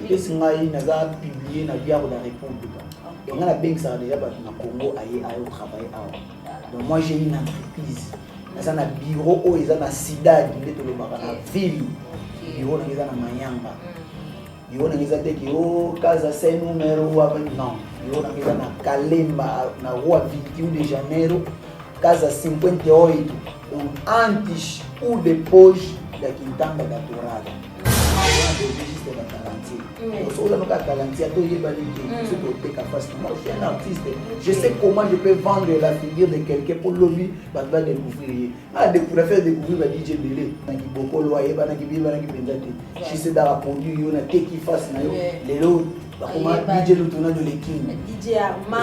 Qu'est-ce qu'on a publié dans la République. Et on a bien que ça déjà au Congo à travailler. Donc moi j'ai une entreprise. Ils ont un bureau où ils ont un sida, une ville. Bureau ils ont un Mayanga. Bureau ils ont des casa sem numéro non. Bureau ils ont un Kalemba na rua 21 de Janeiro, casa 58. Donc antes ou depois da Quintana da Dourada. Je sais comment je peux vendre la figure de quelqu'un pour lobby, pour découvrir. Pour faire découvrir DJ Belé. Je sais dans la produit, il y a qui fasse les lots. DJ Lutuna de l'équipe. DJ Arma.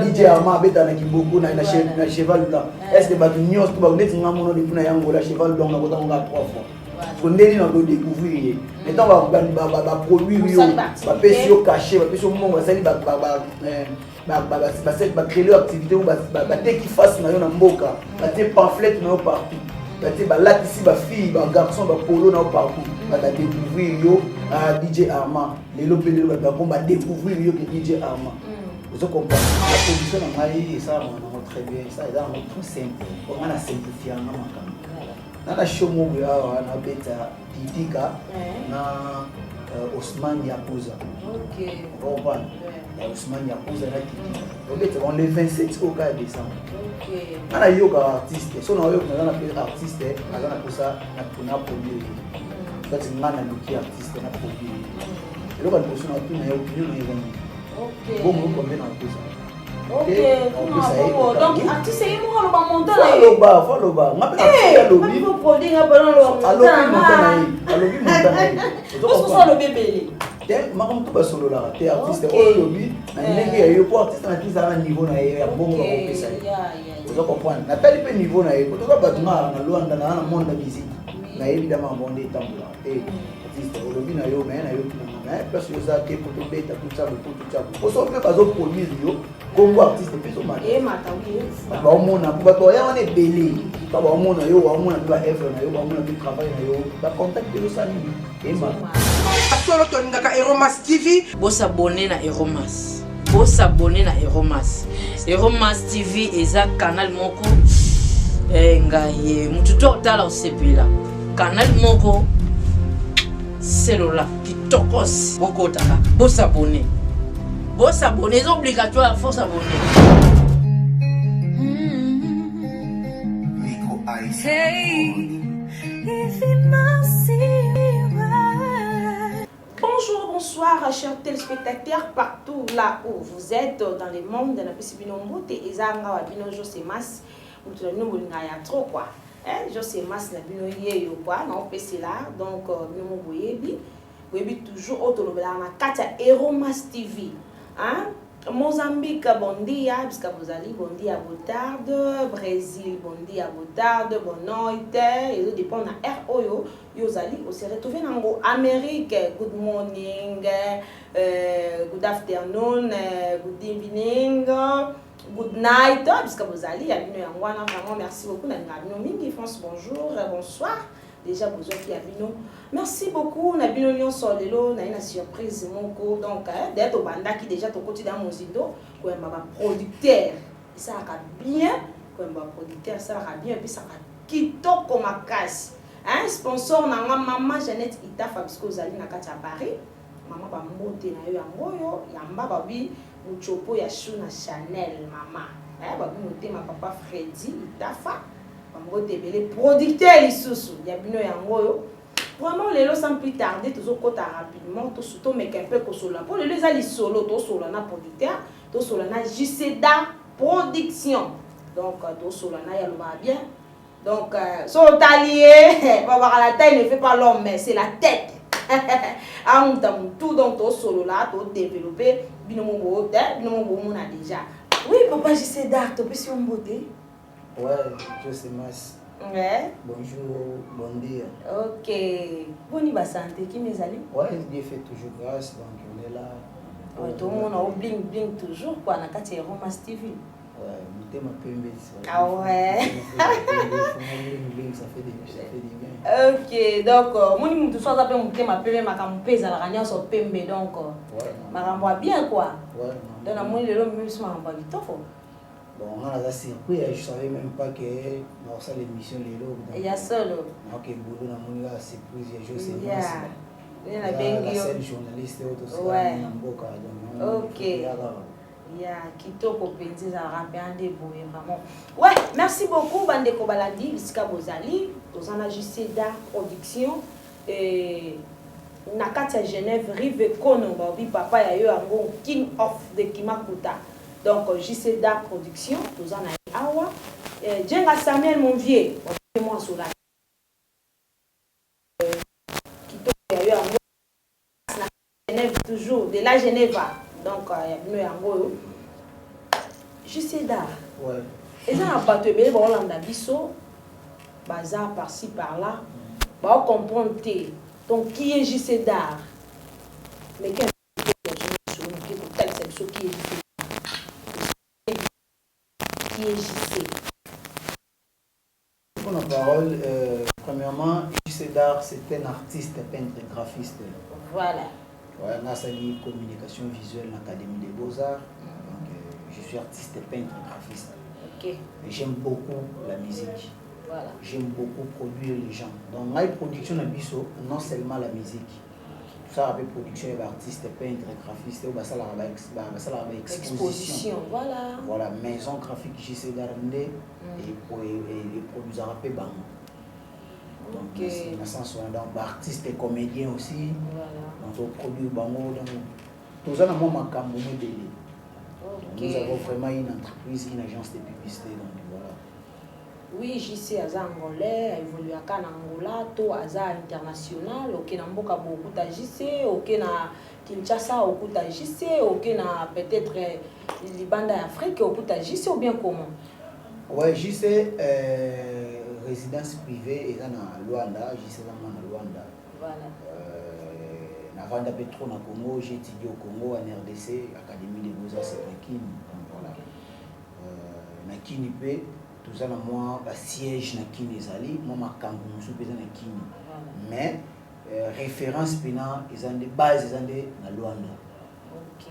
DJ Arma, beta na kiboko na cheval blanc. Est-ce que batu nyos tu ba net nga mono de puna yango la cheval blanc na bota nga 3 fois. Condamné dans le découvrir. Maintenant, on va produire, on va payer caché, on va payer au monde, on va salir, on va créer l'activité, on va qui fasse dans le mboka, on va faire pamphlet partout, on va faire là ici, on fille, on garçon, on va polo partout, on va découvrir DJ Arma, les lopés, on va découvrir DJ Arma. Vous comprenez? La production de Mali, ça, on très bien, ça, c'est tout simple. On a simplifié en na shomo ya na beta Didika na Ousmane Yakuza. OK. Bon, Ousmane Yakuza na Didika. On beta on le 27 au cas décembre. OK. Ana yoga artiste. So na yoga na artiste, na kosa na kuna produire. Parce que ngana luki artiste na produire. Et là on na tout na opinion na yego. OK. Bon on combien na kosa. OK, donc artiste c'est moi le montant là. Follow ba. Ngapela lobby. Faut produire un ballon là. Alobi montant. Parce que ça le bébé. Maman tout ba solo là. T'es artiste au lobby. Na ndenge ya yo pour artiste na kisa na niveau na ya bongo ba kopesa. Vous comprenez? Na tali pe niveau na yo. To ba batuma na Luanda na monde de musique. Na évidemment bonde tambula. Artiste au lobby na yo mais na yo na place yo za ke pour to beta tout ça. Pour ça peut pas zo produire yo. Congo artiste peso mata. Mata oui. Ba omona ba to ya wana belé. Ba omona yo ba omona ba effort na yo ba omona bi travail na yo. Ba contact yo sali. Mata. Solo to ngaka Eromas TV. Bo s'abonner na Eromas. Bo s'abonner na Eromas. Eromas TV eza canal moko ngai mutu to tala osepela. Canal moko cellula kitokos boko taka. Bo s'abonner. Bon s'abonner, c'est obligatoire, il faut s'abonner. Bonjour, bonsoir, chers téléspectateurs, partout là où vous êtes dans le monde, dans la Pessibinombo, et Zanga, Bino José Mas, ou tout le monde, il y a trop quoi. José Mas, n'a Bino Yé, quoi, non, PC là, donc, Bino Boyebi, Boyebi toujours, autour de la Katia Eromas TV. Hein? Mozambique, bon dia, puisque vous allez, bon dia, botarde, Brésil, bon dia, botarde, bon noite, et ça dépend de ROYO, vous allez, vous serez retrouvé dans l'Amérique, good morning, good afternoon, good evening, good night, puisque vous allez, vraiment merci beaucoup, France, bonjour, bonsoir. Déjà besoin qui a vino. Merci beaucoup. Na bino lion solelo na une surprise mon co donc d'être au banda qui déjà ton côté dans mon zindo quoi ma producteur ça va bien quoi ma producteur ça va bien et puis ça va kitoko makasi hein sponsor na maman Jeannette Itafa parce que vous allez na kati à Paris maman ba mbote na yo yango yamba babi muchopo ya chou na Chanel maman babi moté ma papa Freddy Itafa les producteurs lisusu ya bino yango vraiment les sans plus tarder toujours kota rapidement tout surtout mais un peu kosola pour les ali solo to solo na producteur to solo na JCDA production donc to solo na ya loma bien donc son talier va voir la taille ne fait pas l'homme mais c'est la tête tout donc to solo là to développer bino mo na déjà oui papa JCDA to peux sur beauté. Ouais, je sais Mas. Ouais. Bonjour, bon dia. Ok. Boni ba santé qui mes amis? Ouais, Dieu fait toujours grâce, donc on est là. Ouais, tout le monde a bling bling toujours quoi na kati Eromas TV. Mutema Pembe. Ah ouais. Ça fait des gains. Ok, donc, moi, je suis appelé Mutema Pembe, ma campagne, ça la gagne sur Pembe, donc, ma campagne bien quoi. Ouais. Donc, la moitié de l'homme, même si ma campagne est top. Bon, on a la surpris, je ne savais même pas que dans ça l'émission les lots. Il y a seul. Ok, boulot, on a la surprise, je sais pas. Il y a la scène journaliste autre ouais. Ok. Il y a Kitoko Penzi, ça rappelle des beaux vraiment. Ouais, merci beaucoup, Bandeko Baladi, Visca Bozali, aux JCDA Production. Et Nakatia Genève, Rive Kono, papa, il y a eu un King of de Kimakuta. Donc, JCDA Production, aux Awa. Djenga Samuel Monvier, moi sur la. Kitoko, il y a eu un Genève toujours, de la Genève. Donc, il y a eu JCDA. Ouais. Et ça, on va te dire, on a biso, bazar par-ci, par-là. On comprend. Donc, qui est JCDA? Mais quel est JCDA? Qui est JC? Pour la parole, premièrement, JCDA, c'est un artiste, peintre et graphiste. Voilà. Ouais, on a sali communication visuelle à l'Académie des Beaux-Arts. Donc, je suis artiste, peintre et graphiste. Ok. Mais j'aime beaucoup la musique. Voilà. J'aime beaucoup produire les gens. Donc, ma production de biso, non seulement la musique. Tout ça, avec production, artiste, peintre, graphiste, ou exposition. Voilà. Voilà, maison graphique JCDA et produisant un peu bang. Donc, donc, artiste et comédien aussi. Voilà. Donc, produit bango. Tout ça, nous avons vraiment une entreprise, une agence de publicité. Donc, voilà. Oui, JC Aza Angolais, évolue à Angola, to Aza international, ok na mboka beaucoup à JC, ok na Kinshasa, au à JC, ok na peut-être Libanda Afrique, au à JC ou bien comment? Ouais, JC résidence privée et dans Luanda, JC dans Luanda. Voilà. Avant Petro na Congo, j'ai étudié au Congo en RDC, Académie des Beaux-Arts, c'est Nakini. Voilà. Nakini P. Tout ça, moi, siège na Kini Zali, moi, ma Kangou, je suis na Kini. Mais, référence, ils ont des bases, ils ont des na Luanda. Ok.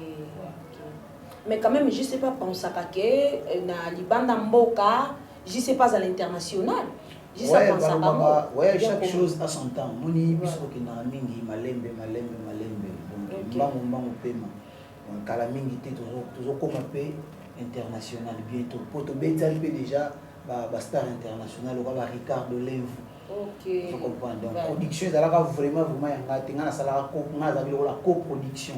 Mais quand même, je ne sais pas penser que na Libanda Mboka, je ne sais pas à l'international. Je sais pas penser ouais, chaque chose a son temps. Moni, biso ki na mingi, malembe. Donc, mbango pema. Donc, kala mingi te, toujours comme un peu international bientôt. Pour te bétal déjà, star international, on va Ricardo Lev. Ok. Tu comprends? Donc, production, c'est là vraiment la coproduction.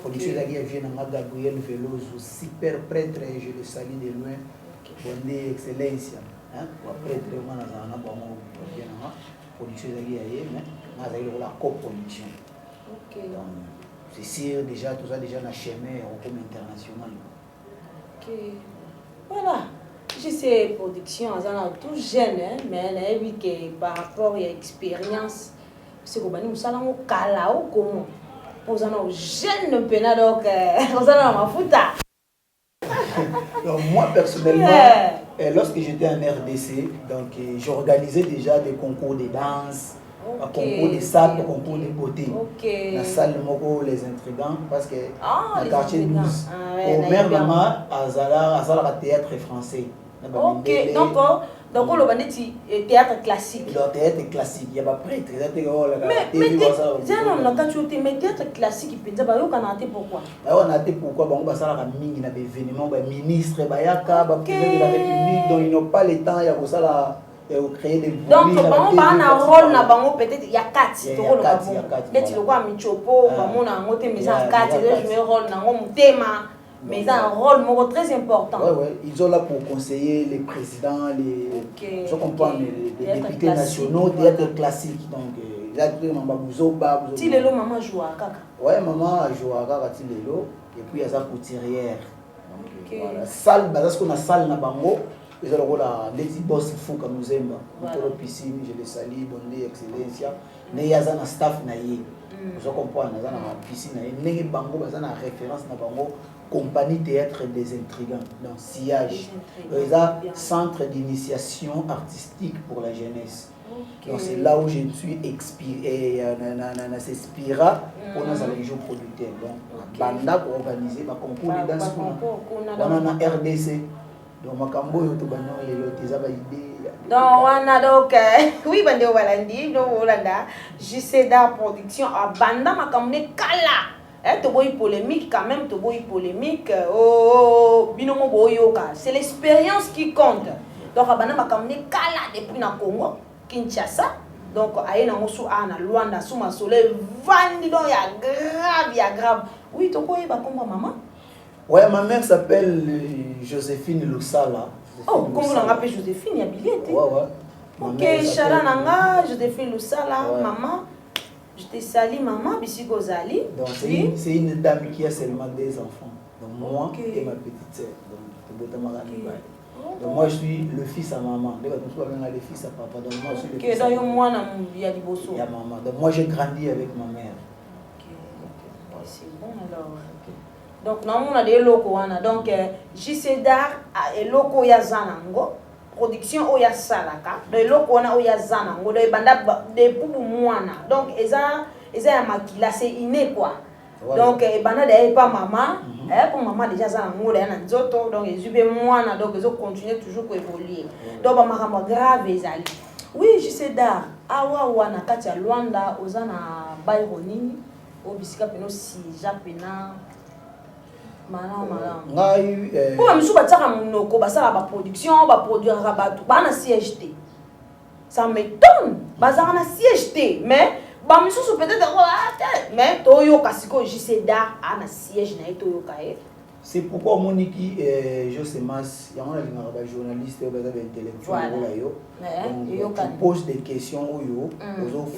Production, c'est là que Gabriel Veloso, super prêtre, je le salue de loin. Bonne excellence. Prêtre, on a production, c'est la coproduction. Ok. C'est sûr, déjà, tout ça, déjà, on a chemin comme international. Ok. Voilà. Je sais, production, tout jeune, mais elle a vu que par rapport à l'expérience, c'est que nous allons au Kalao, comment? Nous allons jeunes, donc, nous allons à Fouta. Donc, moi, personnellement, lorsque j'étais en RDC, donc, j'organisais déjà des concours de danse. Un concours de salle, un concours de beauté. La salle de les intrigants, parce que le quartier 12, au même moment, à Zala, théâtre français. Ok, donc on va dire théâtre classique. Le théâtre classique, il y a pas prêtre. Mais théâtre classique, il peut dire pourquoi? On a dit pourquoi on va faire un événement, ministre, président de la République, donc ils n'ont pas le temps, il y a pour ça. Créer des donc, on a un rôle, peut-être il y a 4. Il y a 4. Peut-être il y a Michopo, mais il y a 4. Je mets un rôle dans mon thème. Mais ils ont un rôle très important. Oui, ils sont là pour conseiller les présidents, je comprends, les députés nationaux, théâtre classique. Donc, il y a des mamans Tilelo, maman joue à Kaka. Oui, maman joue à Kaka Tilelo. Et puis, il y a sa couturière. Voilà. Salle, parce qu'on a salle dans Bango. Ils ont les boss fou comme nous aimons. Nous piscine, je les salue, bonne excellence. Mais il y a un staff naïe. Vous comprenez, dans la piscine, il y a bango, référence na bango compagnie théâtre des intrigants, donc sillage. Il y a centre d'initiation artistique pour la jeunesse. Donc c'est là où je suis expiré, c'est Spira pour nous aller jouer producteur. Donc banda pour organiser ma concours de danse on a RDC. Donc ma cambo yo to banyo yo tezaba idée. Donc on a donc oui bande walandi no Holanda JCDA production a banda ma camné kala. To boy polémique quand même, to boy polémique. Oh binomo boyoka, c'est l'expérience qui compte. Donc banda ma camné kala depuis na Congo. Kinshasa, donc aïe na mosu ana Luanda sous ma soleil vandi donc ya grave. Oui, tu connais pas comment maman? Ouais, ma mère s'appelle Joséphine Lusala. Oh, comment on appelle Joséphine? Il y a billet. Ouais. Ok, Chara Nanga, Joséphine Lusala, maman. Je te salue maman, Bissiko Zali. Donc c'est une dame qui a seulement des enfants. Donc moi et ma petite sœur. Donc donc moi je suis le fils à maman. Le fils à papa. Donc moi je suis le fils à maman. Donc moi j'ai grandi avec ma mère. C'est bon alors. Donc nous on a des locaux. Donc JCDA et locaux ya zanango. Production oya salaka. Les locaux on a oya zanango. Les banda des poubou mouana. Donc eza ya makila c'est inné quoi. Donc banda de pas maman. Pour maman déjà ça na nzoto donc ils ubé mwana donc ils ont continué toujours à évoluer. Donc ba makambo grave ezali. Oui, JCDA awa wana kati ya Luanda ozana bayro nini obisika peno si japena malam. Ngai pour misu bataka munoko basala ba production ba produire rabatu bana CHT. Ça m'étonne. Bazara na CHT mais ba misusu peut-être mais toyo kasiko JCDA a na siège na toyo kae. C'est pourquoi Moniki José Mas il y a un journaliste ou des intellectuels là yo. Donc tu poses des questions yo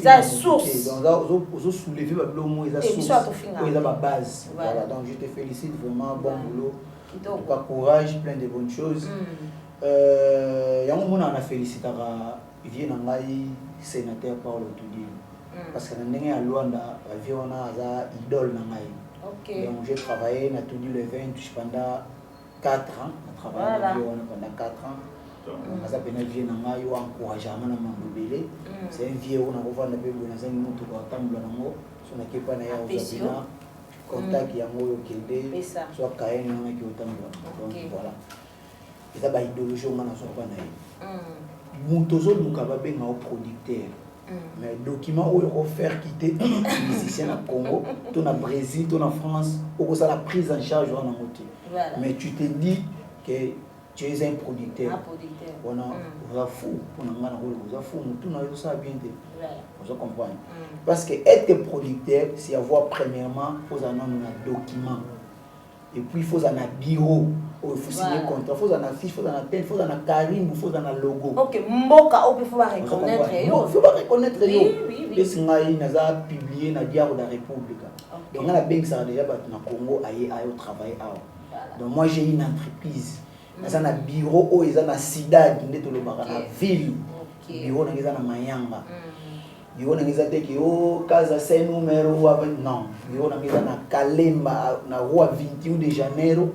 ça source donc aux soulever ba blomo ils a source ils a ma base. Voilà donc je te félicite vraiment bon boulot. Pas courage plein de bonnes choses. Yango mona na félicitera vient ngai sénateur Paul Toudi. Parce que dans à Luanda, on a une idole. Donc j'ai travaillé, on a tenu le 20 pendant 4 ans. On a travaillé pendant 4 ans. On a appelé vieux nanga yo encouragement na mambobele. C'est un vieux on a revu na bebo na zangi mutu kwa tambula nango. So na kepa na ya uzabina. Contact ya ngoyo kende. So kaeni na ki otambula. Donc voilà. Et ça ba idéologie on a so pa na yi. Mutozo lukaba benga au producteur. Mais document où il faut faire quitter les musiciens au Congo, tout au Brésil, tout en France, où ça la prise en charge en moitié. Mais tu te dis que tu es un producteur. On a fou, on a fou, tout n'a ça bien dit. Vous comprenez? Parce que être producteur, c'est avoir premièrement, il faut avoir un document. Et puis il faut un bureau. Il faut signer contrat, il faut un affiche, il faut un thème, il faut un carim, il faut un logo. Ok, Mboka, il faut reconnaître. Il faut reconnaître. Et si on a publié dans le Diable de la République. Donc on a bien que ça déjà dans le Congo au travail. Donc moi j'ai une entreprise. Dans un bureau où ils ont la Sida, dans la ville. Bureau dans la Mayanga. Bureau dans la Casa Sem numéro non. Bureau dans la Kalemba, na rua 21 de Janeiro.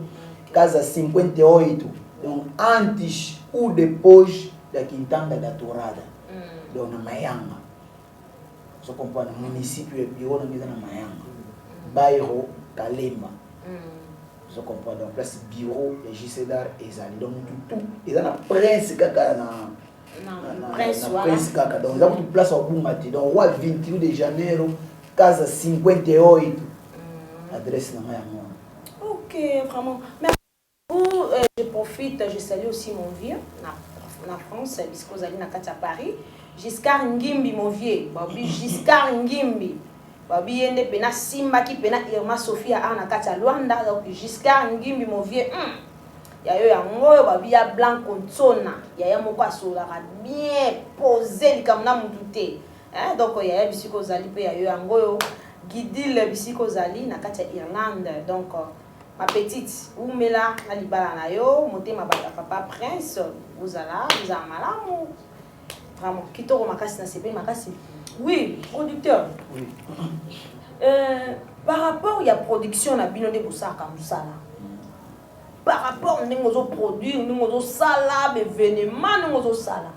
Casa 58, donc antes ou depois da Quintanda da Torada, donc na Mayanga. Você compõe no município de Biona, na Mayanga, bairro Kalemba. Você compõe donc place bureau de JCDA ezali donc tout ils na prince kaka na prince kaka donc za toute place au Bumati donc rua 21 de Janeiro, casa 58, adresse na Mayanga. Ok, vraiment. Je profite, je salue aussi mon vieux, na France, puisque vous allez à Paris. Giscard Ngimbi, mon vieux. Babi Giscard Ngimbi. Babi yende pena Simba qui pena Irma Sophia na Katia Luanda. Donc Giscard Ngimbi, mon vieux. Ya yo ya ngoyo babi ya blanc kontona. Ya moko asola bien posé comme na mutute. Donc ya bisiko zali pe ya yo ya ngoyo. Guidil bisiko zali na Katia Irlande. Donc ma petite, où me la libala na yo, monte ma papa prince, vous allez malamu. Vraiment, kitoko makasi na sepe makasi. Oui, producteur. Oui. Par rapport à la production, na bino de bosaka musala. Par rapport à nos produits, nos sala, événements, nos sala.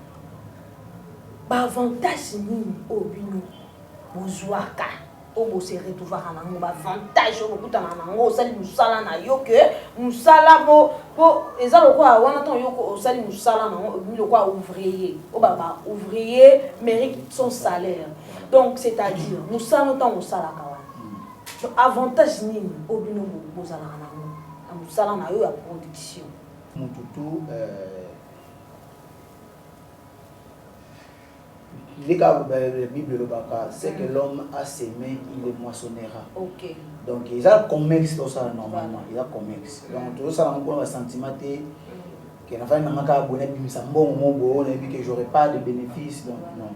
Par avantage ni au bino, bozuaka, au bo se retrouver à nango, avantage au bout à nango, sali musala na yo que musala bo ezalo quoi, wana ton yo ko sali musala nango, le quoi ouvrier, au baba ouvrier mérite son salaire. Donc c'est-à-dire musala ton musala kawa. Avantage ni au bino bozala nango. Musala na yo ya production. Mututu la Bible c'est que l'homme a semé, il est moissonnera. Ok. Donc il y a un commerce dans ça normalement, il y a un commerce. Donc tout ça on a un sentiment que n'a pas n'a abonné puis ça bon on a vu que j'aurais pas de bénéfices donc non.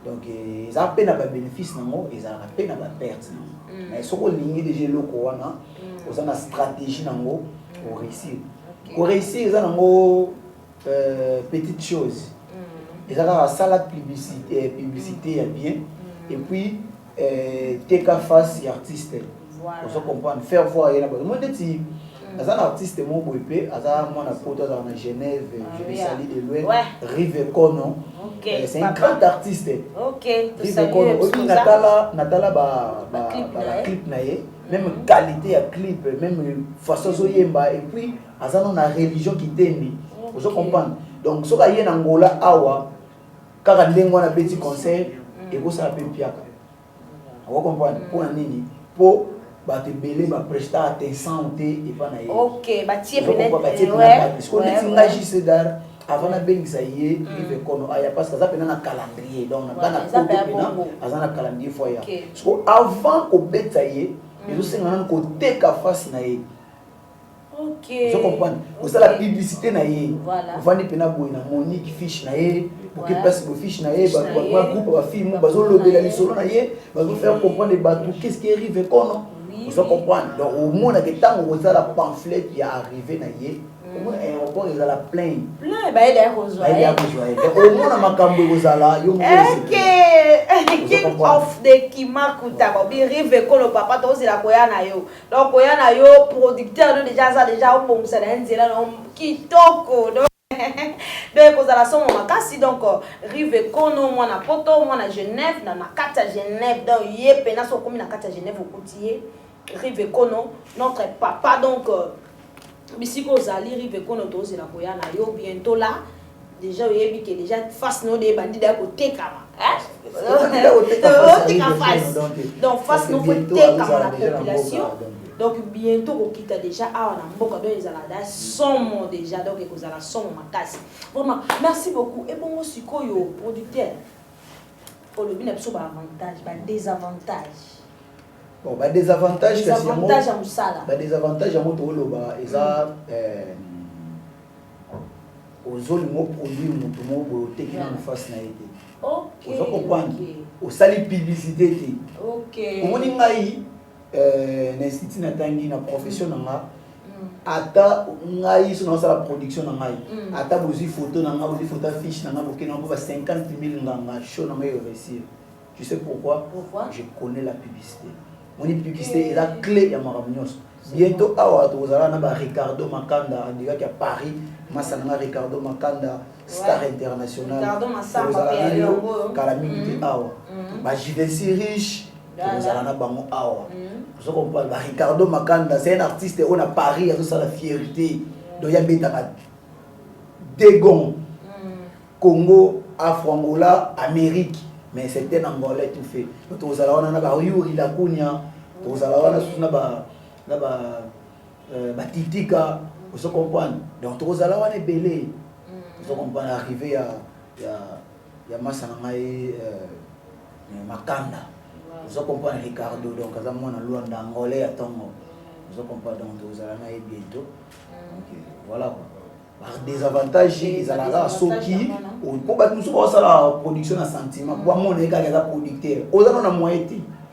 Donc ils ont peine à pas bénéfice non, ils ont peine à pas perte. Mais ce qu'on ligne déjà loko wana, on a une stratégie nango pour réussir. Pour réussir, ils ont petite chose. Ils ont la salle publicité est bien. Et puis, t'es qu'à face artiste. Pour comprendre, faire voir. Moi, je dis, un artiste, mon bébé, moi, on a Genève, je vais saluer de loin. Rive Kono. C'est un grand artiste. Ok. Rive Kono. Natala, la clip, même qualité à clip, même façon de yemba. Et puis, on a une religion qui t'aime. Vous comprenez? Donc, ce qu'il y a en Angola, awa, quand on a un petit concert, et vous savez bien. Vous comprenez? Pour un nini, pour te belé, prester attention et pas naïf. Ok, bâtir peut-être. Parce qu'on est un agisseur d'art. Avant la bengue ça y est, il fait comme il y a parce que ça peut un calendrier donc on a pas un calendrier foyer. Parce que avant qu'on bête ça y est, ils ont c'est un côté qu'a face naïf. Ok. Vous comprenez? Vous savez la publicité naïf. Voilà. Vous vendez pena boina Monique fiche naïf pour que passe le fiche naïf, bah groupe va film, bah zolo de la lisolo naïf, bah vous faire comprendre les bateaux qu'est-ce qui arrive quand vous comprenez? Donc au moins que tant vous avez la pamphlet qui est arrivé naïf. Au moins l'aéroport ils ont la plein. Plein bah il est rose. Au moins na makambo vous ala yo. OK. King of the Kimakuta bi rive ko le papa to c'est la koya na yo. Donc koya na yo producteur déjà ça déjà au bon ça nzela no kitoko. Donc vous allez son makasi donc rive kono mwana poto mwana Genève na nakata Genève donc yé pena so komi nakata Genève au côté rive kono notre papa donc Bisiko Zali rive kono to c'est la koya na yo bientôt là déjà yebi que déjà face no de bandits da côté kama donc face no côté kama la population donc bientôt au kita déjà a na mboka donc ils ala da somme déjà donc ils ala somme makasi vraiment merci beaucoup et bon sikoyo producteur pour le bien absolu avantage ba désavantage. Bon, bah des avantages que c'est moi. Bah des avantages à moi tout le bas. Et ça, aux autres mots produits, mon mot beauté qui nous fasse naïté. Ok. Vous comprenez? Au sali publicité. Ok. Comment on dit l'institut natangi na profession nanga. Ata ngai sur la production nanga. Ata bozi photo nanga, bozi photo fiche nanga, boké nanga ba 50 000 nanga show nanga yo réussir. Tu sais pourquoi? Pourquoi? Je connais la publicité. Mon publicité est la clé de Maramignos. Bientôt, vous allez Ricardo Makanda, on dirait qu'à Paris, Massana Ricardo Makanda, star international. Ricardo Massana, Calamité Awa. Je vais si riche, vous allez Bango Awa. Vous comprenez? Ricardo Makanda, c'est un artiste, on a Paris, il y a la fierté. Donc il y a Dégon, Congo, Afro-Angola, Amérique. Mais c'était un Angolais tout fait. Donc, vous allez avoir Yuri Lacunia, vous allez avoir Titika, vous comprenez? Donc, vous allez avoir des belés. Vous comprenez? Arrivé à Massangai Makanda. Vous comprenez Ricardo, donc, vous allez avoir un Angolais à Tongo. Vous comprenez? Donc, vous allez avoir bientôt. Voilà quoi. Par des avantages, ils ont la soki. Pour battre nous sur la production de sentiment. Pour mon égal, il y a producteur. Aux gens on a moyen.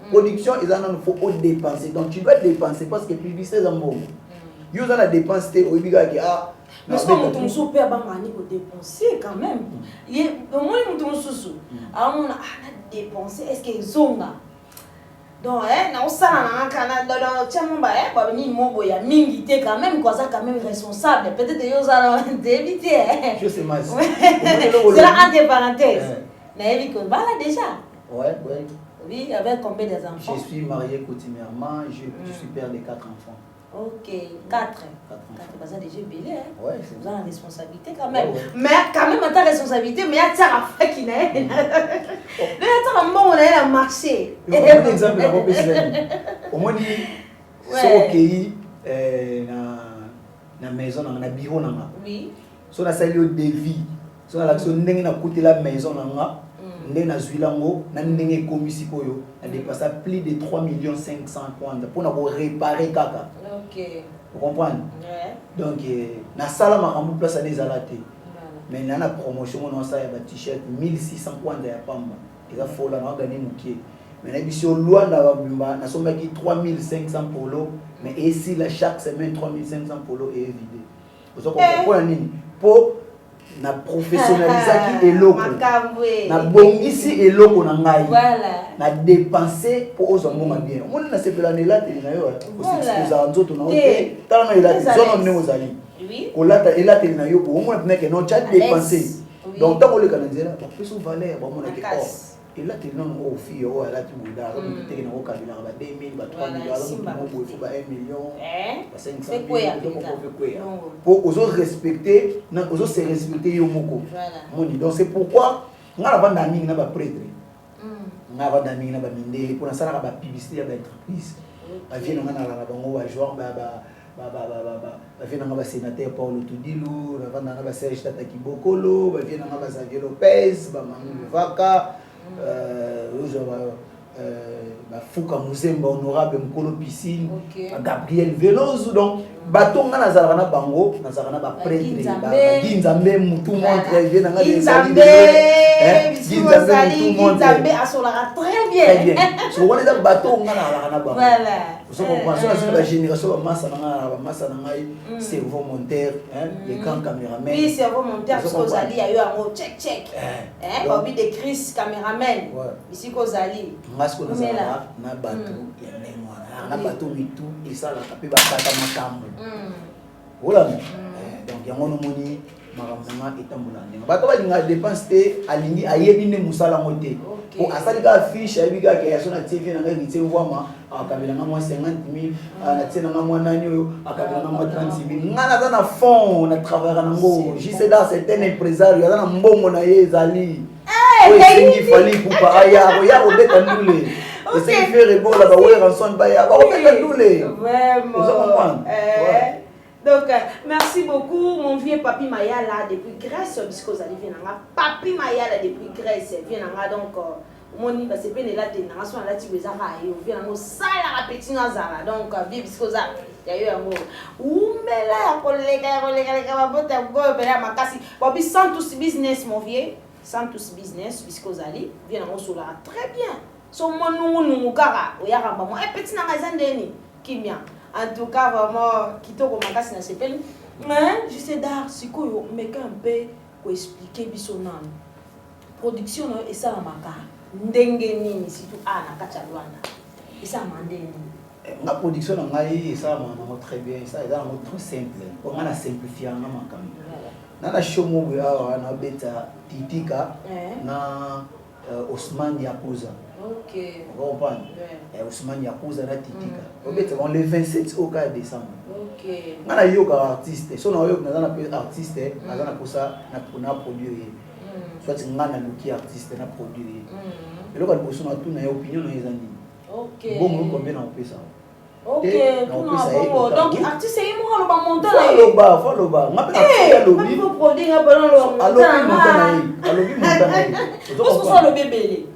Production, ils en ont faut dépenser. Donc tu dois dépenser parce que publicité est bon. yo za la dépense te oyibiga ki ah parce que mutu musu pe abangani ko dépenser quand même au moins mutu musu amona na dépenser est-ce que zonga donc na osala na kana dans tellement ba ba ni mobo ya mingi te quand même quoi ça quand même responsable peut-être yo za d'éviter je sais mal c'est là entre parenthèses na evi ko bala déjà ouais oui avec combien d'enfants je suis marié coutumièrement je suis père de 4 enfants. Ok, 4. 4 ça déjà belé hein. Ouais, vous avez une responsabilité quand même. Ouais. Mais quand même ta responsabilité mais il y a ça à faire qui n'est. Là ça un bon on a marché. Un exemple là au moins dit c'est OK na maison na bureau na nga. Oui. So na sali au devis. So na l'action ndenge na coûter la maison na nga. Ndenge na zuilango na ndenge komisi koyo a dépassé plus de 3 500 000 pour na réparer kaka. OK. Vous comprenez? Ouais. Donc na sala makambo place à ezalate. Mais na na promotion on ça ya ba t-shirt 1600 ya pamba. Eza fola na gagner mukie. Mais na biso loi na bimba na somba ki 3500 polo mais ici la chaque semaine 3500 polo est vidé. Vous comprenez nini? Pour na professionnaliser qui eloko na bongisi eloko na ngai na dépenser pour aux hommes bien on na sepela na late na yo aussi za nzoto na ote tala na late zona ne ozali ko lata elate na yo ko mo na ke no chat dépenser donc tant le canadien là pour plus valeur bon mon ke et là tu non au fille oh là tu bouda tu te na au kabila ba 2000 ba 3000 alors mo bo ba 1 million ba 500 pour aux respecter na aux se respecter yo moko moni donc c'est pourquoi ngala ba ndami na ba prêtre ngala ba ndami na ba mindeli pour na sala ba publicité ya ba entreprise ba vient na la bango wa joueur ba vient na ba sénateur Paulo Tudilu na ba Serge Tata Kibokolo ba vient na ba Xavier Lopez ba Manu Vaka Fouka Muzemba honorable Mkolo Piscine Gabriel Veloso donc bato nga nazala na bango nazala na ba prêtre ba Ginzambe mutu montre vient nga Ginzambe asola très bien so on est dans bato nga na bango voilà vous comprenez ça la génération ba massa na ngai cerveau monteur les grands caméramans oui cerveau monteur parce que Zali a eu un mot check ba bi de Chris caméraman ici ko Zali ngasko na bato ya nemwa na bato mitu isala kape ba kata makambo voilà donc yango no moni makambo etambola ndenge bato balinga dépense te alingi ayebi ne musala mote po asali ka fiche ayebi ka ke yaso na TV na ngai ntie vwama akabela na 50,000 na tina na mwa nani oyo akabela na 30,000 ngana za na fond na travailler nango jiseda c'est un impresario za na mbongo na ye ezali il fallait pour pas aya ya obeta ndule c'est qui fait rebo là ba ouais ranson ba ya ba obeta ndule vraiment vous comprenez donc merci beaucoup mon vieux papi Mayala depuis Grèce puisque vous allez venir papi Mayala depuis Grèce vient donc moni ba c'est bien là de na so la ti bezaka yo vient ngo sala petit nazara donc vive puisque vous ya yo ngo umela ya kolega ba bota go bela makasi bobi Santos business mon vieux Santos business puisque vous allez vient ngo sola très bien so monu kara o ya ramba mo petit na ngazandeni kimia. En tout cas, vraiment, kitoko makasi na sepeli. Mais je sais d'art, c'est quoi yo meka un peu pour expliquer bisonan. Production et ça la maka. Ndenge nini surtout na kati Rwanda. Et ça mandeni. La production na ngai ça m'a très bien, ça est vraiment trop simple. On a simplifié na makambo. Na la show ya na beta titika na Osman Yakuza. OK. Vous comprenez? Ousmane Yakuza na titika. On le 27 au décembre. OK. Ngana yoka artiste. So na yoka na pe artiste, azana kosa na produire. Soit ngana luki artiste na produire. Et loka boso na tout na opinion na ezandi. OK. Bon combien on peut ça? OK, donc artiste est mo lo ba monter follow ba ngapela lobby faut produire ba lo alobi monter parce que ça le bébé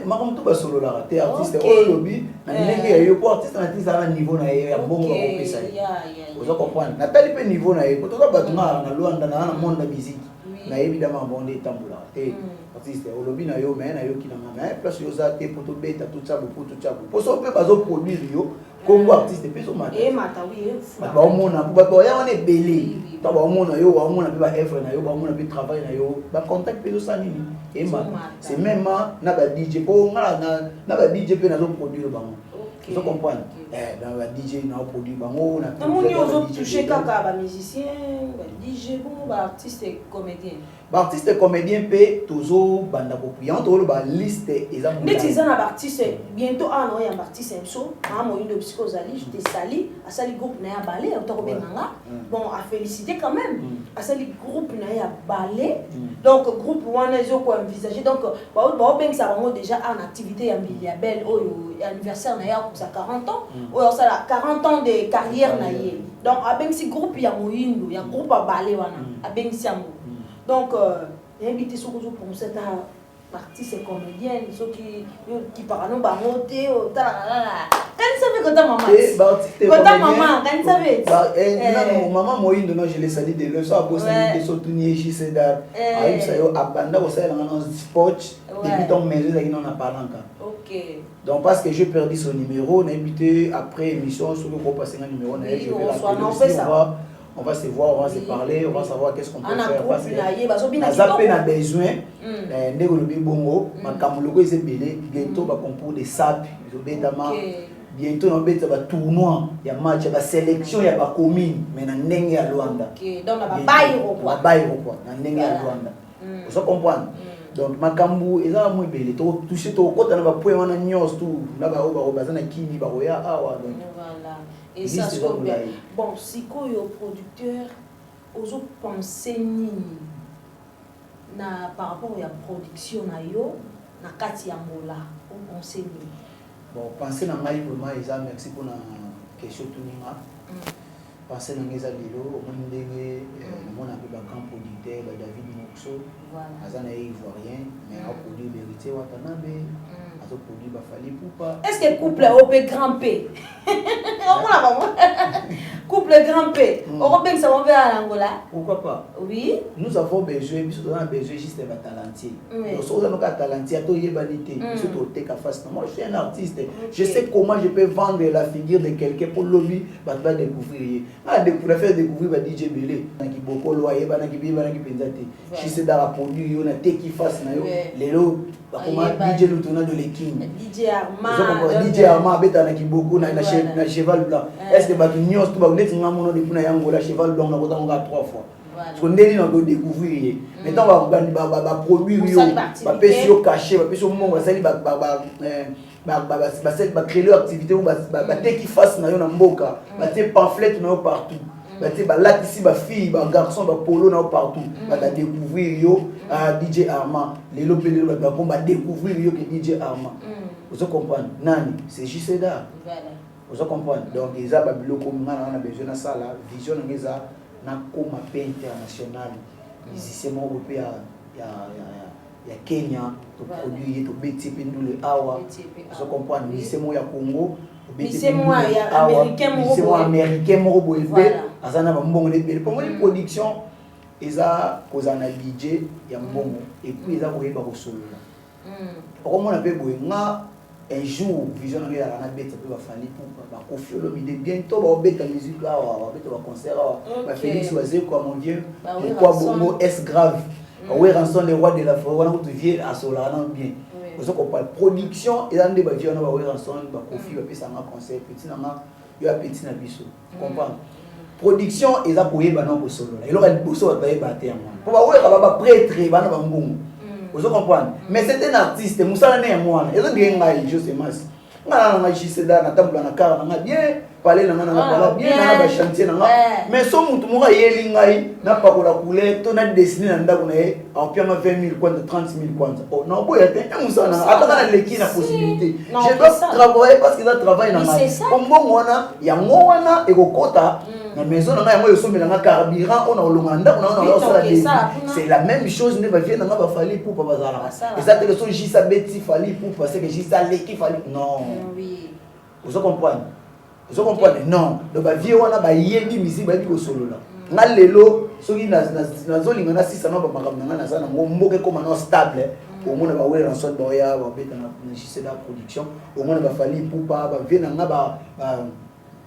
makambo to basolo la te artiste o lobby na ndenge yo po artiste na tisa na niveau na ye ya bongo ko pesa ozo comprendre na tali pe niveau na ye ko to ba batuma na Luanda na monde de musique na évidemment bonde tambula te artiste o lobby na yo mais na yo ki na mais plus yo za te pour to beta tout ça beaucoup tout ça pour so pe bazo produire yo Congo artiste pe so mata et mata oui ba omona ba ya on est belé ta ba omona yo ba omona pe ba effort na yo ba omona pe travail na yo ba contact pe so sani et c'est même na ba DJ po ngala na ba DJ pe na zo produire bango vous comprenez dans la DJ na produit bango na on a touché kaka ba musicien ba DJ bon ba artiste et comédien ba artiste et comédien pe tozo banda popuya on to ba liste exemple neti na ba artiste bientôt ah non ya ba artiste so ah mo une psychosali je te sali a sali groupe na ya ballet on to ko benanga bon à féliciter quand même a sali groupe na ya ballet donc groupe wana zo ko envisager donc ba ben ça vraiment déjà en activité ya Biliabel oyo anniversaire na ya ça 40 ans ou ça la 40 ans de carrière na yé donc a ben si groupe ya moyindo ya groupe à ballet wana a ben si amu donc invité sur pour cette partie c'est comédienne ceux qui parlent ba monter quand ça fait quand maman quand ça fait maman moyindo non je les salue de le ça pour ça so tuni JC da ayi ça yo abanda ko ça dans sport depuis ton maison là non a parlanka OK donc parce que j'ai perdu son numéro on a invité après émission sur le groupe passer un numéro je vais on va se voir, on va se parler, on va savoir qu'est-ce qu'on peut faire. Parce que on a besoin de bongo, makamuloko est belé, bientôt va concours de SAP, bientôt on va faire un tournoi, il y a match, il y a sélection, il y a pas commune, mais na ndenge ya Luanda. Donc on va bailler quoi, na ndenge ya Luanda. Vous comprenez? Donc makambu eza mo belé, to toucher to kota na ba point wana nyos tout, na ba bazana kini ba roya awa donc. Voilà. Et ça se fait bien. Bon, si quoi yo producteur, ozo penser nini na par rapport à la production na yo na kati ya mola, on penser nini. Bon, penser na ngai vraiment eza merci pour na question tout ninga. Penser na ngeza lelo, on ndenge mon un peu ba grand producteur, ba David Moxo. Voilà. Azana ivoirien, mais a produit vérité Watanabe. Produit Bafali Poupa. Est-ce que couple OP Grand P couple Grand P on peut que ça va vers l'Angola? Pourquoi pas? Oui. Nous avons besoin, nous avons besoin juste de talentier. Nous sommes des talentiers, nous moi je suis un artiste. Je sais comment je peux vendre la figure de quelqu'un pour lobby, pour découvrir. Pour faire découvrir DJ Belé. Qui beaucoup loyer, qui biba, qui penzate. Je sais dans la produit, on a qui fasse na yo. Les lots, comment DJ nous tourne de l'équipe. DJ Armand. DJ Armand beta qui beaucoup na cheval blanc. Est-ce que ba nyos tout ba net ngamono de kuna yango la cheval blanc na kota nga 3 fois. Parce qu'on est dans découvrir. Maintenant va produire yo, va pèse yo caché, va pèse yo mon va sali ba créer leur activité ou ba qui fasse na yo na mboka, ba te pamphlet na yo partout. Ba te ba là ici ba fille, ba garçon, ba polo na yo partout. Ba découvrir yo DJ Armand. Les lopelé ba découvrir yo que DJ Armand. Vous comprenez? Nani, c'est juste ça. Vous comprenez? Donc ils a babilo comme on a besoin de ça la vision ngeza na comme international. Musicien européen ya Kenya to produire to beti pendule awa. Vous comprenez? Musicien ya Congo musicien ya américain mo boelbe azana ba mbongo ne bele. Pour moi les productions eza kozana DJ ya mbongo et puis eza koyeba ko solo. Comme on appelle boenga un jour vision na la bête peut va fali pour ba kofiolo mi de bientôt ba bête musique là ba bête ba concert ba Félix Oazé quoi mon dieu quoi bongo est grave ouais rançon les rois de la forêt on te vieux à sola non bien parce qu'on parle production et dans des ba vieux na ba ouais rançon ba kofi ba pesa na concert petit na yo petit na biso comprendre production eza koyeba na ko solo là il aura bosso ba ba te moi pour ba ouais ba prêtre ba na ba mbongo. Vous comprenez? Mais c'est un artiste, Moussa n'est moi. Et donc, il y a une chose, c'est masse. On a un artiste dans la table, on a bien parlé, on a bien chantier. Mais ce que nous avons n'a pas pour la couleur, on a dessiné en piano 20 000 comptes, 30 000 comptes. Oh non, il y a Moussa, attends, l'équipe a possibilité. Je dois travailler parce qu'il a travaillé dans la maison. Comme moi, il y a moi et au quota. La maison, on a un carburant, on a le mandat, c'est la même chose, ne va venir dans fallait pour pas et ça te son Jissa Betty fallait pour parce que Jissa l'équipe fallait non. Oui. Vous comprenez? Vous comprenez? Non. Donc va vieux on a ba yebi musique ba bi ko solo là. Na lelo soki nazolinga na sisa no bamakambo nanga naza nango mboka ekoma no stable omona bawela na soi baoya babeta na jc da production omona bafali pupa bavie nanga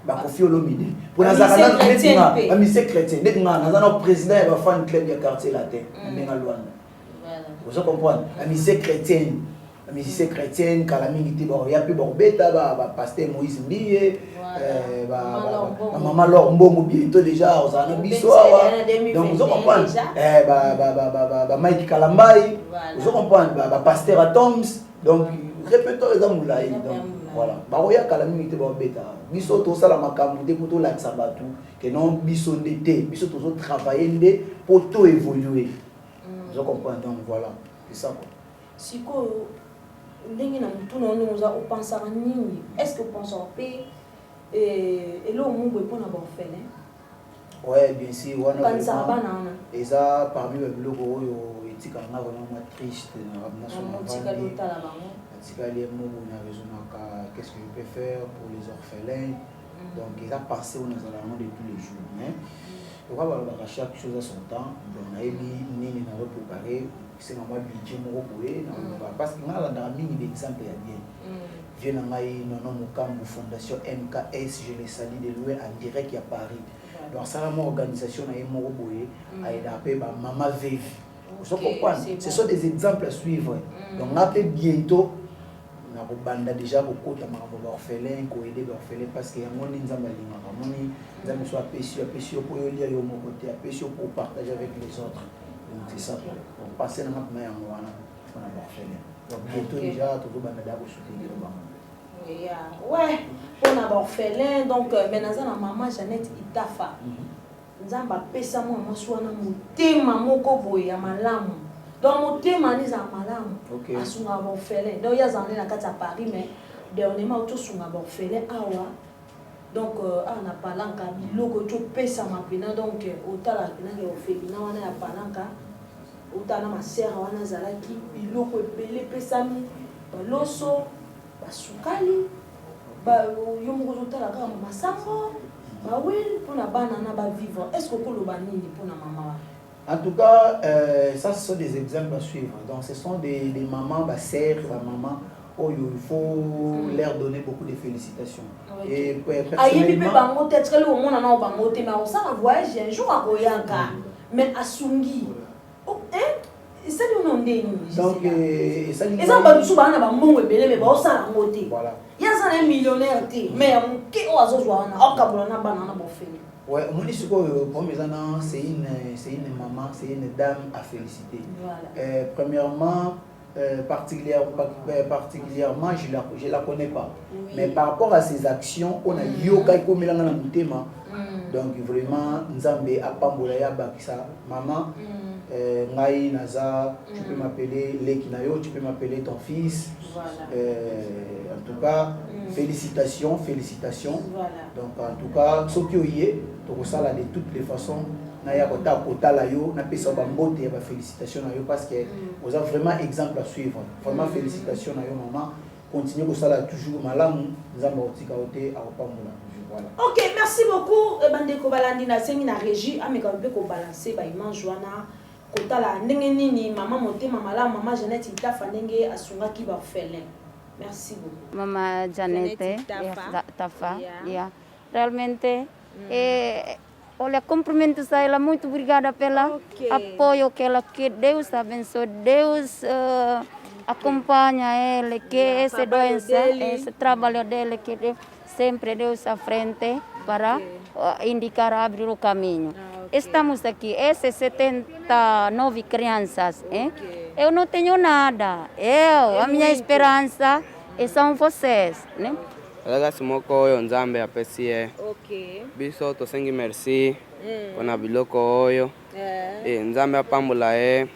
bakofi olomide mpo nazalaka bamise chrétien ndeti nga naza na président ya bafan club ya quartier latin ndenge alwanda ozo comprendre bamise chrétienne musicien chrétienne kala mingi te baoya mpe bakobeta bapaster Moïse Mbiye mama Laure Mbongo bientôt déjà ozala na biso awa donc ozo comprendre bamike Kalambai ozo comprendre bapaster Atoms donc répétons eza molai donc voilà baoya kala mingi te bakobeta biso tosala makambo te mpo tolakisa bato ke non biso nde te biso tozotravaille nde mpo toévoluer ozo comprendre donc voilà c'est ça quoi sikoyo ndenge na mutuna ono muza opensaka nini est-ce que pensons pe elo mungu epona ba orphelin ouais bien sûr wana kanisa bana eza parmi les biloko oyo etikala nga vraiment triste na national etikali mungu na raisonnaka qu'est-ce que je peux faire pour les orphelins donc eza passé on a vraiment de tous les jours mais on va voir chaque chose à son temps donc nayebi nini na préparer c'est un budget parce que là dans mingi d'exemple ya bien vient na ngai nono mukambu fondation MKS je les salue de loin en direct à Paris donc ça la organisation na yemo boye aida pe ba mama veuve vous comprenez ce sont des exemples à suivre donc là bientôt na banda déjà beaucoup ta makambo ba orphelin ko aider ba orphelin parce que yamoni nzamba linga moni nzamba so apesi pour yo lire yo mo côté apesi pour partager avec les autres. C'est ça, on passe dans notre main en Wana, on a orphelin. Donc bientôt déjà, tout le monde a soutenir le ouais, on a orphelin, donc maintenant la maman Jeannette Itafa. Nzamba pesa mo maswana mutema moko boye ya malamu. Donc mutema ni za malamu. Asunga orphelin. Donc ya zande na kati ya Paris mais dernièrement tout sunga orphelin awa. Donc on a palanka biloko to pesa mapena donc otala pena ke ofeli na wana ya palanka otana masera wana zalaki biloko ebele pesami baloso basukali ba yo moko otala ka masango ba wel pona bana na ba vivre est-ce que koloba nini pona mama en tout cas ça ce sont des exemples à suivre donc ce sont des mamans ba sœurs ba maman oh, il faut leur donner beaucoup de félicitations. Et personnellement, voyage un jour à Goyanga, mais à Sungi. Ça nous non déni. Donc, ça va souvent à Bambo et mais bon ça la moté. Voilà. Il y a un millionnaire mais qui oiseau joana, au Cabrona banana bofé. Ouais, mon c'est une maman, c'est une dame à féliciter. Voilà. Premièrement. Particulièrement je la connais pas mais par rapport à ses actions on a yoka ikomilanga na mutema donc vraiment nzambe apambola ya bakisa maman ngai naza tu peux m'appeler Lekinayo tu peux m'appeler ton fils en tout cas félicitations donc en tout cas soki oye to sala de toutes les façons naya kota kotala yo na pesa ba mbote ba félicitations na yo parce que vous avez vraiment exemple à suivre vraiment félicitations na yo maman continuez ko sala toujours malamu nzamba otika ote akopambola voilà. OK, merci beaucoup bandeko balandi na sengi na régie ameka be ko balancer ba image wana kotala ndenge nini maman motema malamu maman Jeannette Itafa ndenge asungaki ba orphelin. Merci beaucoup. Maman Jeannette Itafa. Yeah. Realmente olha, cumprimento a ela, muito obrigada pelo apoio que ela que Deus abençoe, Deus acompanha ela, que essa doença, esse trabalho dele, que sempre Deus à frente para indicar, abrir o caminho. Estamos aqui, esses 79 crianças, eu não tenho nada, a minha esperança são vocês, né? Alaga moko oyo nzambe apesie biso tosengi merci mpona biloko oyo nzambe apambola ye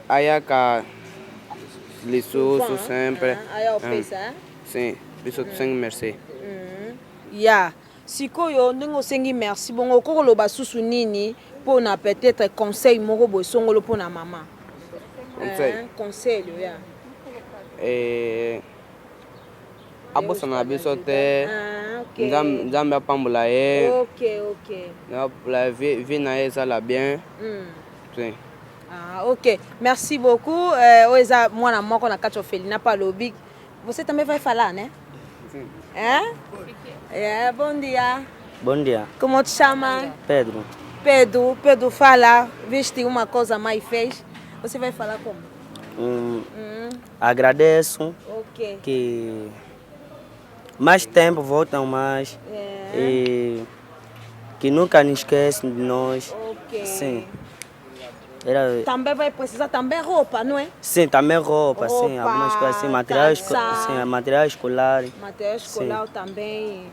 ayaka lisusu sempre si biso tosengi merci ya sikoyo ndenge osengi merci bongo okoloba susu nini mpona peut-être conseil moko boye songolo mpona mama conseil ya abosana biso te nzambe apambola ye. Ok. La vie na ye ezala bien. Ok, merci beaucoup. Oeza mwana moko na kati Ophelina pa lobi. Você também vai falar, né? Bom dia. Bom dia. Como te chama? Pedro. Pedro fala, viste uma coisa mais fez. Você vai falar como? Agradeço que mais tempo voltam mais e que nunca nos esquecem de nós. Sim. Também vai precisar também roupa, não é? Sim, também roupa, sim, algumas coisas assim, material escolar. Material escolar também.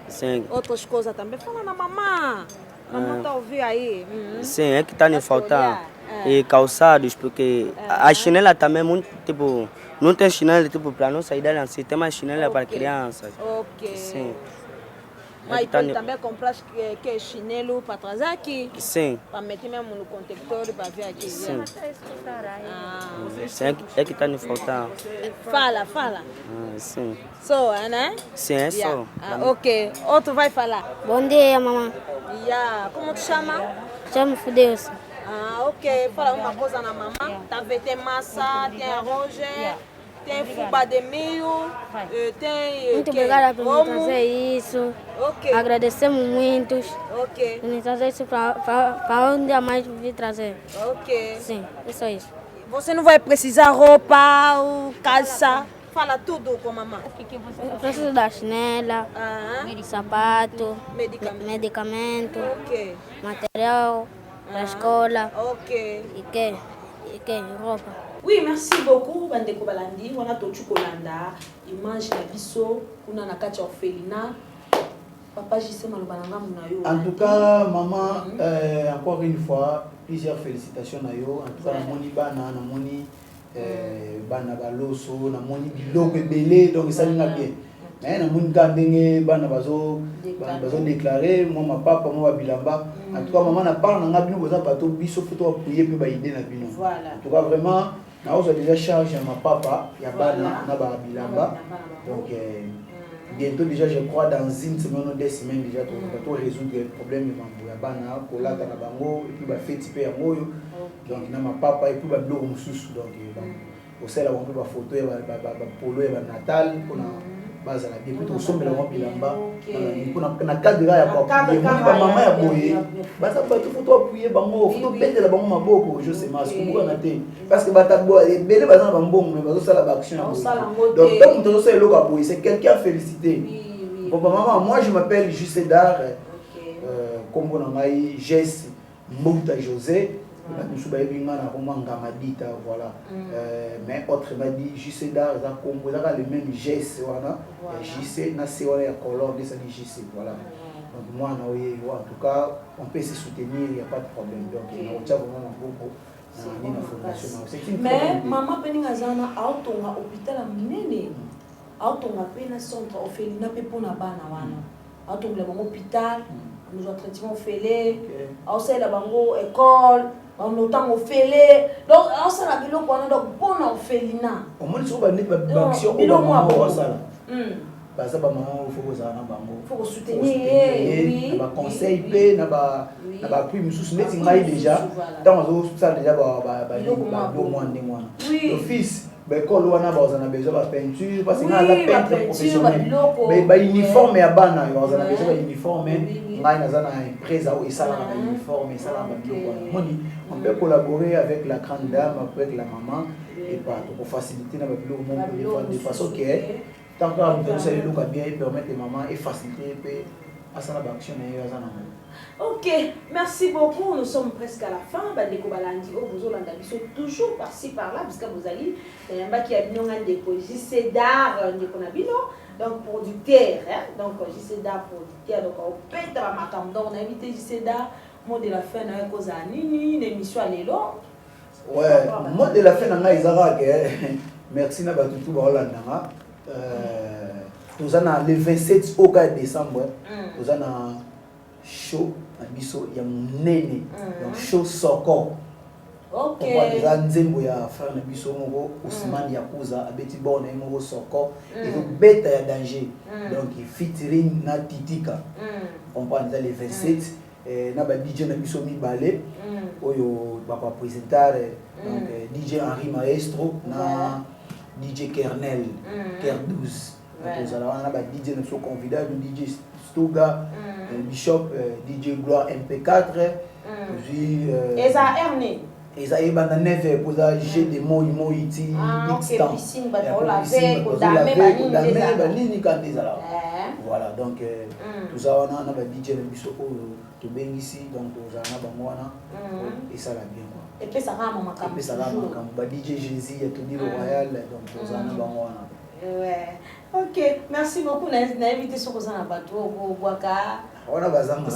Sim. Outras coisas também. Fala na mamãe. Mamãe está ouvindo aí. Sim, é que está me faltando. E calçados, porque a chinela também é muito, tipo, não tem chinela tipo para não sair dela assim, tem mais chinela para crianças. Ok. Sim. Mas pode também comprar que chinelo para trazer aqui. Sim. Para meter mesmo no contector para ver aqui. Sim. Sim, é que está me faltando. Fala. Sim. Só, né? Sim, é só. Ok. Outro vai falar. Bom dia, mamãe. Como te chama? Chamo Fideus. Ok. Fala uma coisa na mamãe. Tem massa, tem arroz, tem fubá de milho, tem... Muito obrigada por me trazer isso. Ok. Agradecemos muito. Ok. Me trazer isso para onde a mais vir trazer. Ok. Sim, é só isso. Você não vai precisar roupa ou calça? Fala tudo com a mamãe. Eu preciso da chinela, sapato, medicamento, material para a escola. Ok. E que roupa. Oui, merci beaucoup bandeko balandi wana tochu kolanda image na biso kuna na kati Ophelina. Papa JC maloba na ngamu na yo. En tout cas, maman, encore une fois, plusieurs félicitations na yo. En tout cas, na moni bana, na moni bana baloso, na moni biloko ebele, donc ça linga bien. Mais na moni ndenge bana bazo déclarer moi ma papa moi bilamba. En tout cas, maman na parle na ngabino boza bato biso photo appuyer pe ba idée na bino. En tout cas, vraiment na ozo déjà charge à ma papa, ya bana na ba bilamba. Donc bientôt déjà je crois dans une semaine ou 2 semaines déjà pour résoudre les problèmes de ya bana kolata na bango et puis ba fête pe ya moyo. Donc na ma papa et puis ba bloko mususu donc au sel on peut ba photo ya ba polo ya natal pour na base na bien plutôt sombe la bilamba na cadre ya papa ba mama ya boye basa ba photo appuyer bango photo pendela bango maboko je sais mas ko na te parce que bata boye belé bazana ba mbongo mais bazo sala ba action donc comme tout ça le boye c'est quelqu'un à féliciter papa maman moi je m'appelle Jusedar comme on a mai Jess Mouta José nous sommes Ngamadita voilà mais autre m'a dit Jusedar ça combo ça le même Jess voilà JC na c'est voilà color de ça JC voilà donc moi na en tout cas on peut se soutenir il y a pas de problème donc on tient vraiment beaucoup na fondation mais maman peninga zana autonga hôpital minene autonga pena centre Ophelina pe pona bana wana autonga le hôpital nous avons traitement fêlé aussi la bango école on autant au fêlé donc on s'en a bilo pendant donc bon Ophelina au moins sur ba action au moment ça là ça ba maman faut que ça na bango faut soutenir ba conseil pe na ba appui mususu neti ngai déjà tant on ça déjà ba l'office l'école wana bazana besoin ba peinture parce que na la peintre professionnel ba uniforme ya bana bazana besoin ba uniforme ngai nazana empresa ou ça la uniforme ça la moni on peut collaborer avec la grande dame avec la maman et pas pour faciliter na ba biloko de façon que tant que vous savez le cas bien permettre maman et faciliter pe asana ba action na yo azana. Ok, merci beaucoup. Nous sommes presque à la fin. Bandeko balandi vous olanda biso toujours par-ci par-là parce que vous allez yamba qui a bino ngande ko Jusedar ndeko na bino donc producteur donc Jusedar producteur donc au peta ba makambo donc on a invité Jusedar mot de la fin na ko za nini l'émission à lelo. Ouais, mot de la fin na nga izara que merci na batutu ba olanda nga nous en a le 27 au décembre nous en a show na biso ya munene donc show soko eza nzembo ya frère na biso moko Ousmane Yakuza abeti bona moko soko ezobeta ya danger donc featuring na Titika comprendre les 27 na ba DJ na biso mibale oyo baba présenter donc DJ Henri Maestro na DJ Kernel Ker 12 donc on a ba DJ na so convidat DJ Stuga Bishop DJ Gloire MP4 puis eza ebanda 9 poza jeu de moi iti piscine ba laver ko dame ba nini quand ezala voilà donc tout ça on a ba DJ na biso oyo to bengisi donc toza na bango wana et ça la bien quoi et puis ça rama makambo et puis ça rama makambo ba DJ Jésus ya Tony Royal donc toza na bango wana ouais ok merci beaucoup na invité sur kozana bato ko bwaka on a bazanga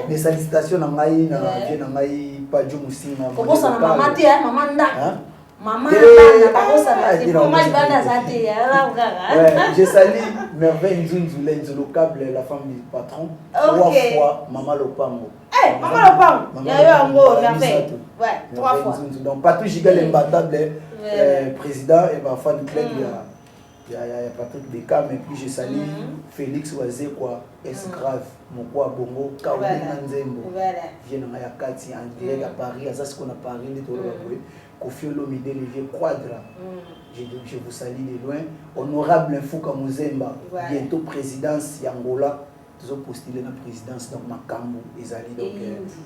mais salutations na ngai na vie na ngai pa jo musima ko bosa na mama te mama nda maman bana ba bosa na mama bana zate ya la ngara je salue Merveille Nzunzule Nzulokable la femme du patron 3 fois maman Lopango maman Lopango ya yo ngo Merveille ouais 3 fois donc Patou Gigal imbattable président et ma fan club il y a Patrick Beckham et puis je salue Félix Wazé quoi est grave mon quoi bongo Kaolina Nzembo vient na ya kati en direct à Paris à ça ce qu'on a parlé de tout le Kofi Olomide le vieux Quadra je vous salue de loin honorable Fouka Muzemba bientôt présidence Angola ils ont postulé la présidence donc Makambo ezali donc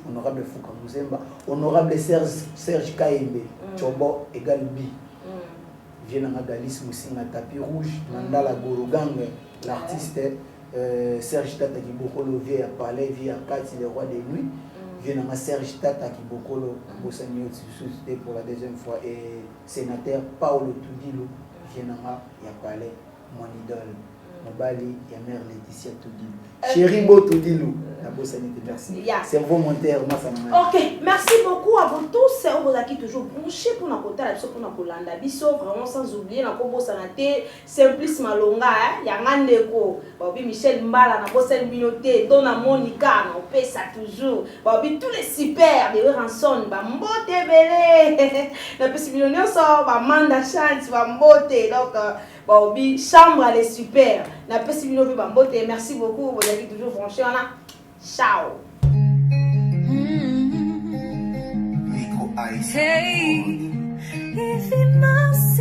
honorable Fouka Muzemba honorable Serge Kaembe Chobo égal B vient en Galice Moussinga tapis rouge Mandala Gorogang l'artiste Serge Tata Kibokolo vient à Palais vient à Kati le roi des nuits vient en Serge Tata Kibokolo Bossanio suscité pour la deuxième fois et sénateur Paolo Tudilo vient en Palais mon idole Mobali ya mère Laetitia Tudilo Chéri Bo Tudilo la Bossanité merci c'est vos monteurs moi ça m'a ok merci beaucoup à vous tous on vous a qui toujours branché pour na kota la biso pour na kolanda biso vraiment sans oublier na ko bosanate Simplice Malonga ya ngandeko babi Michel Mbala na bosel minoté dona Monica na pesa toujours babi tous les super de ranson ba mbote belé na pesi millionnaire so ba manda chance ba mbote donc babi chambre les super na pesi millionnaire ba mbote merci beaucoup vous a qui toujours branché on ciao. Hey, if it must